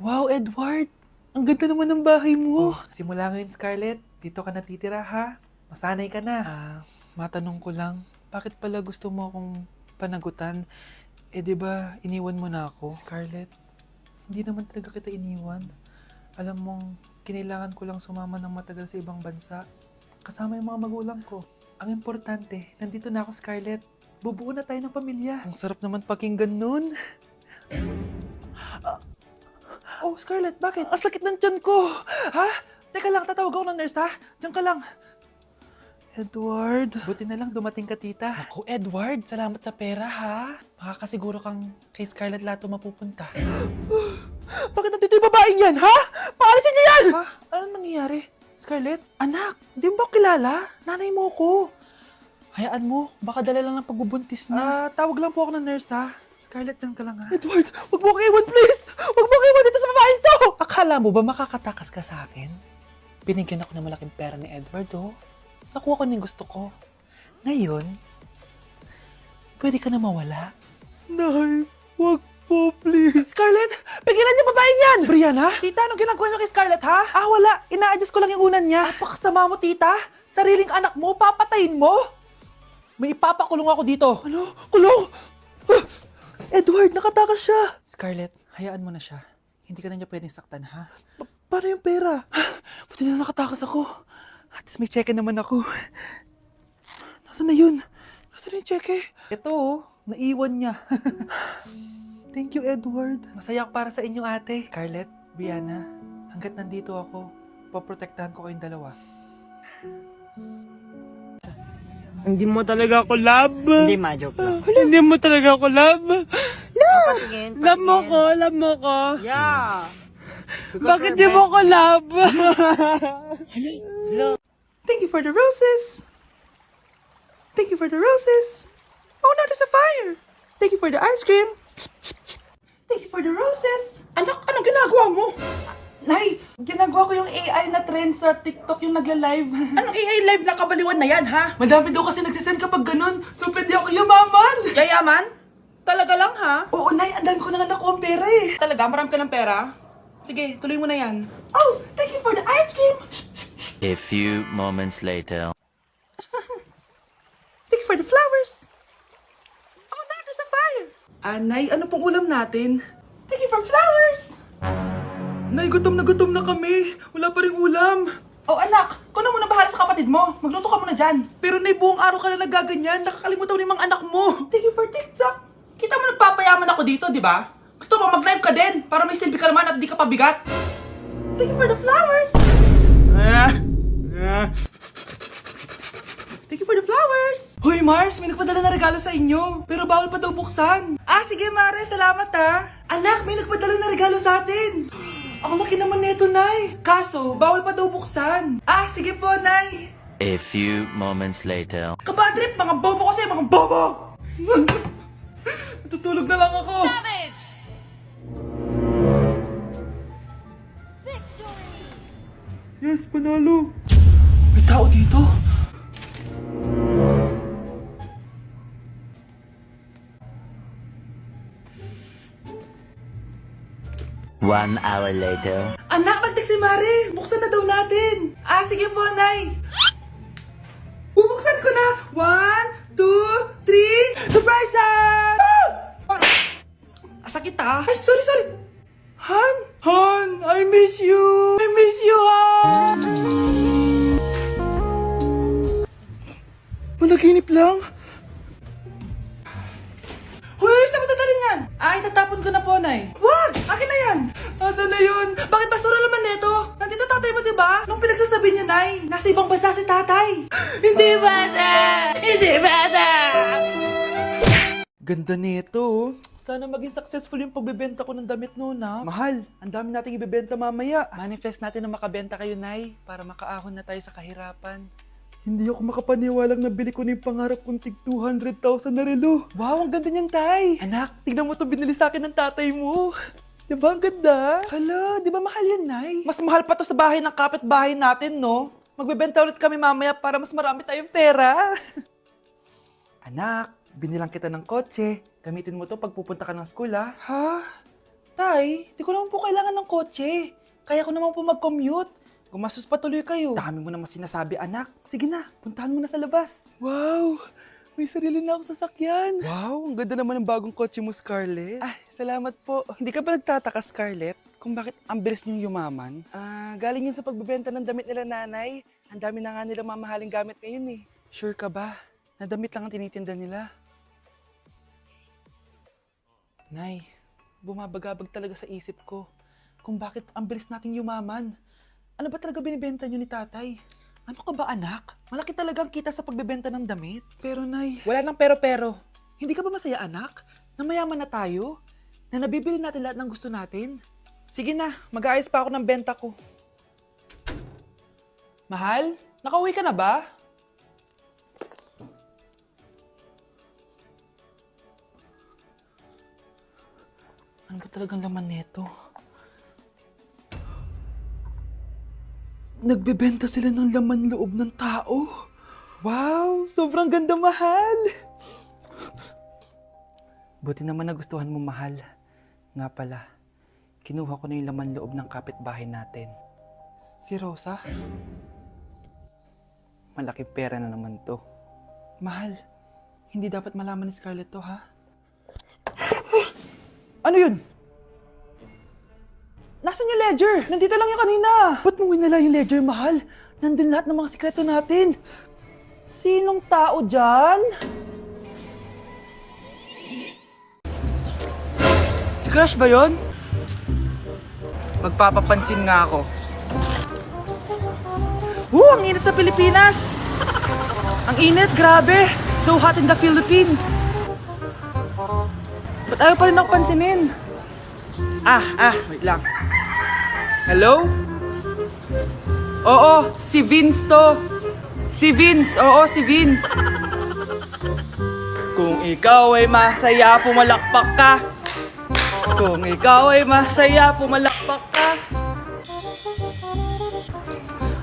Wow, Edward! Ang ganda naman ng bahay mo. Oh, simula ngayon, Scarlett. Dito ka natitira, ha? Masanay ka na. Matanong ko lang, bakit pala gusto mo akong panagutan? Eh, di ba iniwan mo na ako? Scarlett, hindi naman talaga kita iniwan. Alam mong, kinailangan ko lang sumama ng matagal sa ibang bansa. Kasama yung mga magulang ko. Ang importante, nandito na ako, Scarlett. Bubuo na tayo ng pamilya. Ang sarap naman pakinggan nun. Oh, Scarlett, bakit? Ang sakit ng tiyan ko! Ha? Teka lang, tatawag ako ng nurse, ha? Diyan ka lang. Edward. Buti na lang dumating ka, tita. Ako, Edward, salamat sa pera, ha? Makakasiguro kang kay Scarlett Lato mapupunta. Bakit nandito yung babaeng yan, ha? Paalisin niyo yan! Ha? Anong nangyayari? Scarlett? Anak, di mo ba kilala? Nanay mo ko. Hayaan mo, baka dala lang ng pagbubuntis niya. Tawag lang po ako ng nurse, ha? Scarlett, diyan ka lang, ha? Edward, wag mo akong iwan, please! Wag mo akong iwan dito sa babaeng to! Akala mo ba makakatakas ka sa akin? Binigyan ako ng malaking pera ni Edward, oh. Nakuha ko na yung gusto ko. Ngayon, pwede ka na mawala. Nay, wag po, please. Scarlett, pigilan niyo babaeng yan! Brianna? Tita, anong ginagawa niyo kay Scarlett, ha? Wala. Ina-adjust ko lang yung unan niya. Napakasama mo, tita. Sariling anak mo, papatayin mo? May ipapakulong ako dito. Ano? Kulong! Edward, nakatakas siya. Scarlett, hayaan mo na siya. Hindi ka na niya pwedeng saktan, ha? Paano yung pera? Buti na nakatakas ako. At least may cheque naman ako. Nasaan na yun? Nasaan na yung cheque? Ito, naiwan niya. Thank you, Edward. Masaya ako para sa inyo, ate. Scarlett, Brianna, hanggat nandito ako, poprotektahan ko kayong dalawa. Hindi mo talaga ako love. Hindi, ma-joke lang. Hindi mo talaga ako love. Patingin, Love mo ko, love mo ko. Yeah. Because Bakit we're di mo best ko love? Thank you for the roses. Thank you for the roses. Oh, now there's a fire. Thank you for the ice cream. Thank you for the roses. Anak, anong ginagawa mo? Nay, ginagawa ko yung AI na trend sa TikTok yung nagla-live. Anong AI live na kabaliwan na yan, ha? Madami daw kasi nagsisend kapag ganun. So, pwede ako yumaman. Yayaman? Talaga lang, ha? Oo, Nay. Ang dami ko na nakuha ang pera, eh. Talaga? Marami ka ng pera? Sige, tuloy mo na yan. Oh, thank you for the ice cream. A few moments later. Thank you for the flowers. Oh, now there's a fire. Nay, ano pong ulam natin? Thank you for flowers. Nay, gutom na kami. Wala pa rin ulam. Oh, anak, kung na muna bahala sa kapatid mo. Magluto ka muna dyan. Pero Nay, buong araw ka na nagaganyan. Nakakalimutan mo yung mga anak mo. Thank you for TikTok. Kita mo nagpapayaman ako dito, di ba? Gusto mo mag-live ka din para may silbi ka naman at di ka pabigat. Thank you for the flowers. Thank you for the flowers! Hoy, Mars! May nagpadala na regalo sa inyo. Pero bawal pa daw buksan. Sige, Mare. Salamat, ha. Anak, may nagpadala na regalo sa atin. Ang laki naman neto, Nay. Kaso, bawal pa daw buksan. Sige po, Nay. A few moments later. Kabadrip, mga bobo kasi, mga bobo! Tutulog na lang ako. Savage! Yes, panalo. May tao dito. One hour later. Anak, nagtik si Mare. Buksan na daw natin. Sige po, Nay. Bubuksan ko na. 1, 2, 3. Surprise! Sakit, ha? Ay, sorry. Han? Han, I miss you. I miss you, Han. Managinip lang. Hoy, saan mo dadalhin yan? Itatapon ko na po, Nay. Wag! Akin na yan! Asan na yun? Bakit basura naman neto? Nandito tatay mo, diba? Nung pinagsasabi niya, Nay, nasa ibang bansa si tatay. Hindi bata! Hindi bata! Ganda nito. Sana maging successful yung pagbebenta ko ng damit noon, ha? Mahal, ang dami nating ibebenta mamaya. Manifest natin na makabenta kayo, Nay, para makaahon na tayo sa kahirapan. Hindi ako makapaniwalang nabili ko na yung pangarap kong tig 200,000 na relo. Wow, ang ganda niyan, Tay. Anak, tignan mo itong binili sa akin ng tatay mo. Diba ang ganda? Hala, di ba mahal yan, Nay? Mas mahal pa to sa bahay ng kapitbahay natin, no? Magbebenta ulit kami mamaya para mas marami tayong pera. Anak, binilang kita ng kotse. Gamitin mo to pag pupunta ka ng school, ha? Ha? Tay, di ko naman po kailangan ng kotse. Kaya ko naman po mag-commute. Gumastos pa tuloy kayo. Dami mo naman sinasabi, anak. Sige na, puntahan mo na sa labas. Wow! May sarili na akong sasakyan. Wow, ang ganda naman ng bagong kotse mo, Scarlett. Ay, salamat po. Hindi ka ba nagtataka, Scarlett, kung bakit ang bilis niyong yumaman? Galing yun sa pagbebenta ng damit nila nanay. Ang dami na nga nila mamahaling gamit ngayon eh. Sure ka ba? Na damit lang ang tinitinda nila. Nay, bumabagabag talaga sa isip ko kung bakit ang bilis nating yumaman. Ano ba talaga binibenta niyo ni tatay? Ano ka ba anak? Malaki talagang kita sa pagbebenta ng damit. Pero nay, wala nang pero-pero. Hindi ka ba masaya anak? Na mayaman na tayo? Na nabibili natin lahat ng gusto natin? Sige na, mag-aayos pa ako ng benta ko. Mahal, nakauwi ka na ba? Ano ba talagang laman nito? Nagbebenta sila ng laman loob ng tao. Wow, sobrang ganda, mahal. Buti naman nagustuhan mo, mahal. Nga pala, kinuha ko na yung laman loob ng kapitbahay natin. Si Rosa? Malaking pera na naman to. Mahal, hindi dapat malaman ni Scarlett to, ha? Ano yun? Nasaan yung ledger? Nandito lang yung kanina. Ba't mo winala yung ledger, mahal? Nandun lahat ng mga sikreto natin. Sinong tao dyan? Si Crush ba yun? Magpapapansin nga ako. Ang init sa Pilipinas! Ang init, grabe! So hot in the Philippines! Ba't ayaw pa rin ako pansinin? Wait lang. Hello? Oo, si Vince to. Si Vince, oo, si Vince. Kung ikaw ay masaya, pumalakpak ka. Kung ikaw ay masaya, pumalakpak ka.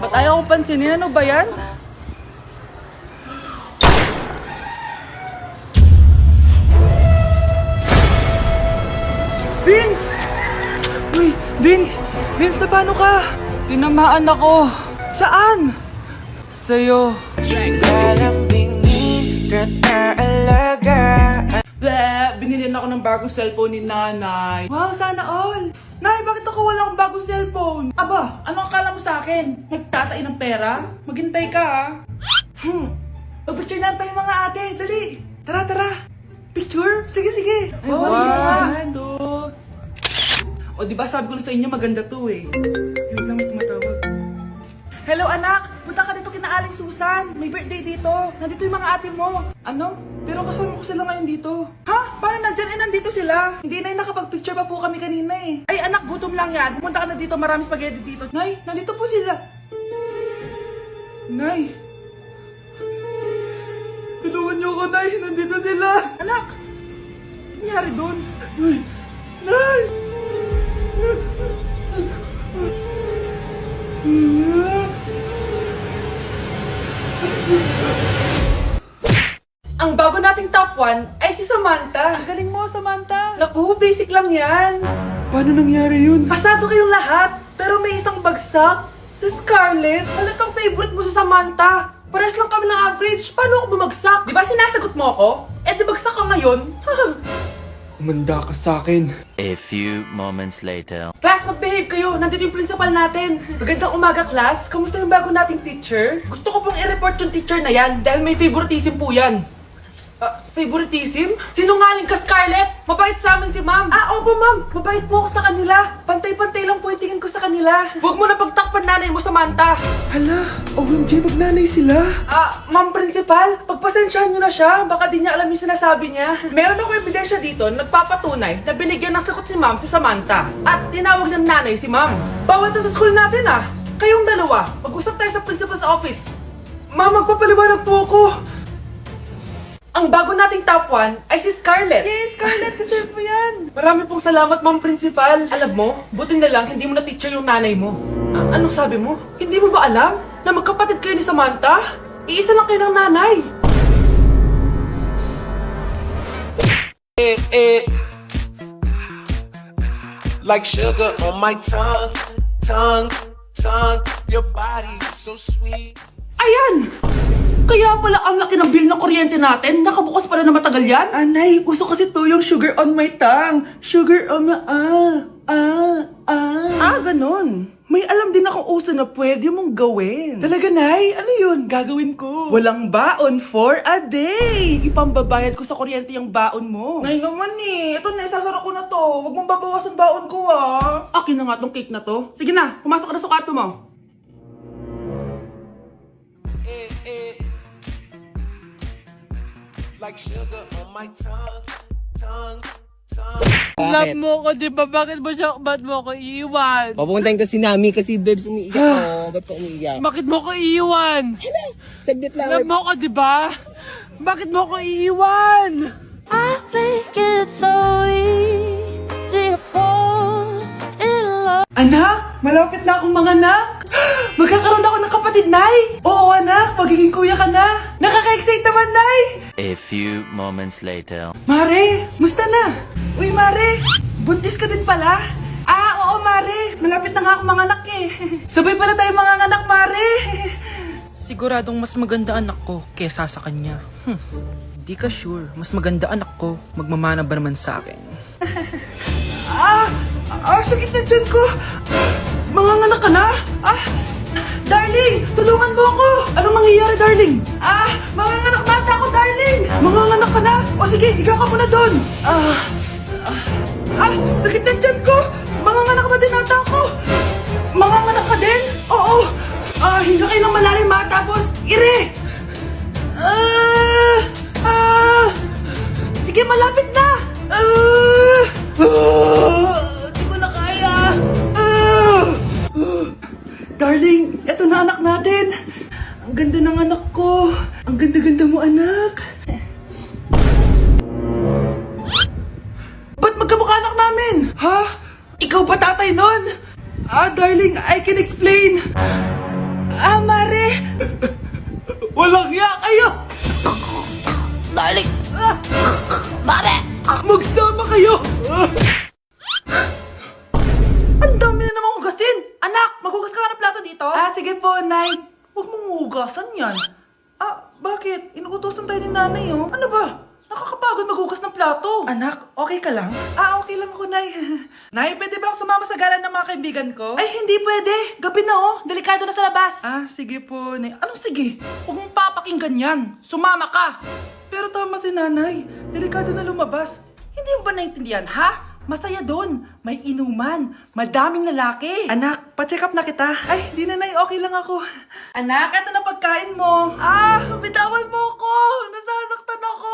Ba't ayaw ko pansinin? Ano ba yan? Vince! Uy, Vince! Vince, na paano ka? Tinamaan ako. Saan? Sa'yo. Binilihan ako ng bagong cellphone ni nanay. Wow, sana all! Nay, bakit ako wala akong bagong cellphone? Aba, ano akala mo sa akin? Nagtatain ng pera? Maghintay ka, ah. Picture na tayo mga ate, dali. Tara, tara. Picture? Sige, sige. Ay, wow, o, di ba sabi ko na sa inyo maganda to eh. Yun lang, may tumatawag. Hello anak! Punta ka dito kina Aling Susan. May birthday dito. Nandito yung mga ate mo. Ano? Pero kasama ko sila ngayon dito. Ha? Paano nandyan? Nandito sila. Hindi na nakapag-picture pa po kami kanina eh. Ay anak, gutom lang yan. Pumunta ka na dito. Marami spaghetti dito. Nay, nandito po sila. Nay. Tulungan niyo ako, Nay. Nandito sila. Anak! Ano nangyari doon? Nay! Nay! Ang bago nating top 1 ay si Samantha. Ang galing mo, Samantha. Naku, basic lang yan. Paano nangyari yun? Pasado kayong lahat, pero may isang bagsak. Si Scarlett, halatang favorite mo si Samantha. Pares lang kami ng average. Paano ako bumagsak? Di ba sinasagot mo ako? Eh, di bagsak ka ngayon? Umanda ka sa akin. A few moments later. Class, mag-behave kayo. Nandito yung principal natin. Magandang umaga, class. Kamusta yung bago nating teacher? Gusto ko pong i-report yung teacher na yan dahil may favoritism po yan. Favoritism? Sinungaling ka, Scarlett! Mabait sa amin si ma'am. Opo, ma'am. Mabait po ako sa kanila. Pantay-pantay lang po yung tingin ko sa kanila. Huwag mo na pagtakpan nanay mo, Samantha. Hala, OMG, magnanay sila. Ma'am principal, pagpasensyahan niyo na siya. Baka di niya alam yung sinasabi niya. Meron ako ebidensya dito na nagpapatunay na binigyan ng sagot ni ma'am si Samantha. At tinawag ng nanay si ma'am. Bawal to sa school natin ah. Kayong dalawa, mag-usap tayo sa principal's office. Ma'am, magpapaliwanag po ako. Ang bago nating top 1 ay si Scarlett. Yes, Scarlett, deserve mo yan. Marami pong salamat, ma'am principal. Alam mo, buti na lang hindi mo na teacher yung nanay mo. Anong sabi mo? Hindi mo ba alam na magkapatid kayo ni Samantha? Iisa lang kayo ng nanay. like sugar on my tongue, tongue, tongue. Your body so sweet. Ayan! Kaya pala ang laki ng bill na kuryente natin. Nakabukas pala na matagal yan. Anay, uso kasi to yung sugar on my tongue. Sugar on my... ganun. May alam din ako uso na pwede mong gawin. Talaga, Nay? Ano yun? Gagawin ko. Walang baon for a day. Ipambabayad ko sa kuryente yung baon mo. Nay naman eh. Ito na, isasara ko na to. Huwag mong babawasan baon ko ah. Akin na nga tong cake na to. Sige na, pumasok ka na sa kwarto mo. Like sugar on my tongue, tongue, tongue. Love mo ko, di ba? Bakit mo ko iiwan? Papuntahin ko si Nami kasi babes umiiyak ako. Ba't ka umiiyak? Bakit mo ko iiwan? Saglit lang. Love mo ko, di ba? Bakit mo ko iiwan? I think it's so easy to fall in love. Anak, malapit na akong manganak. Magkakaroon ako ng kapatid, Nay. Oo, anak, magiging kuya ka na. Nakaka-excite naman, Nay. A few moments later. Mare, musta na? Uy, Mare, buntis ka din pala? Oo, Mare, malapit na nga akong manganak eh. Sabay pala tayo manganganak, Mare. Siguradong mas maganda anak ko kesa sa kanya. Di ka sure, mas maganda anak ko, magmamana ba naman sa akin? Sakit na dyan ko. Manganganak ka na? Darling, tulungan mo ako. Anong mangyayari, darling? Manganganak bata ako, darling. Manganganak ka na? O sige, ikaw ka muna doon. Sakit na dyan ko. Manganganak na din ata ako. Manganganak ka din? Oo. Hinga kayo ng malalim ha, tapos ire. Sige, malapit na. Di ko na kaya. Darling, eto na anak natin. Ang ganda ng anak ko. Ang ganda-ganda mo, anak. Ba't magkamukha anak namin? Ha? Ikaw ba tatay nun? Darling, I can explain. Mare. Walang ya kayo. Darling! Mare! Magsama kayo. Ang dami na namang hugasin! Anak, maghugas ka nga ng plato dito? Sige po, Nay. Huwag mong hugasan yan. Bakit? Inuutosan tayo ni Nanay, oh. Ano ba? Nakakapagod maghugas ng plato. Anak, okay ka lang? Okay lang ako, Nay. Nay, pwede ba akong sumama sa gala ng mga kaibigan ko? Ay, hindi pwede. Gabi na, oh. Delikado na sa labas. Sige po, Nay. Anong sige? Huwag mong papakinggan yan. Sumama ka. Pero tama si Nanay. Delikado na lumabas. Hindi mo ba naintindihan, ha? Masaya doon. May inuman. Madaming lalaki. Anak, pa-check up na kita. Ay, di na, Nay. Okay lang ako. Anak, eto na pagkain mo. Bitawan mo ako. Nasasaktan ako.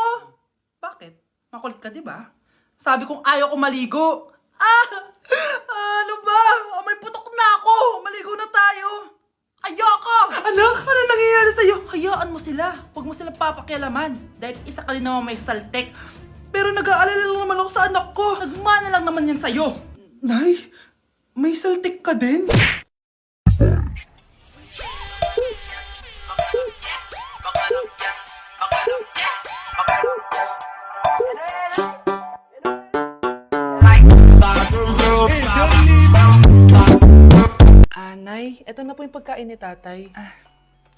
Bakit? Makulit ka, di ba? Sabi kong ayaw ko maligo. Ano ba? May putok na ako. Maligo na tayo. Ayoko! Anak, ano nangyayari sa'yo? Hayaan mo sila. Huwag mo silang papakialaman. Dahil isa ka din naman may saltek. Pero nag-aalala lang naman ako sa anak ko. Nagmana lang naman yan sa'yo. Nay, may saltik ka din? Nay, eto na po yung pagkain ni tatay.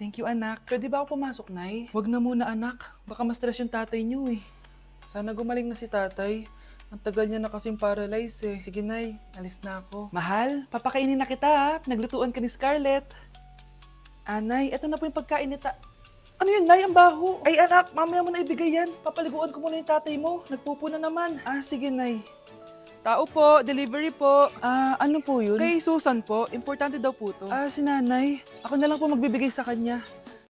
Thank you, anak. Pwede ba ako pumasok, Nay? Huwag na muna, anak. Baka ma-stress yung tatay niyo eh. Sana gumaling na si tatay. Ang tagal niya na kasing paralyzed eh. Sige, Nay. Alis na ako. Mahal, papakainin na kita ha. Pinaglutuan ka ni Scarlett. Nay, eto na po yung pagkain ni Ano yun, Nay? Ang baho. Ay, anak, mamaya mo na ibigay yan. Papaliguan ko muna yung tatay mo. Nagpupo na naman. Sige, Nay. Tao po, delivery po. Ano po yun? Kay Susan po, importante daw po to. Si nanay. Ako na lang po magbibigay sa kanya.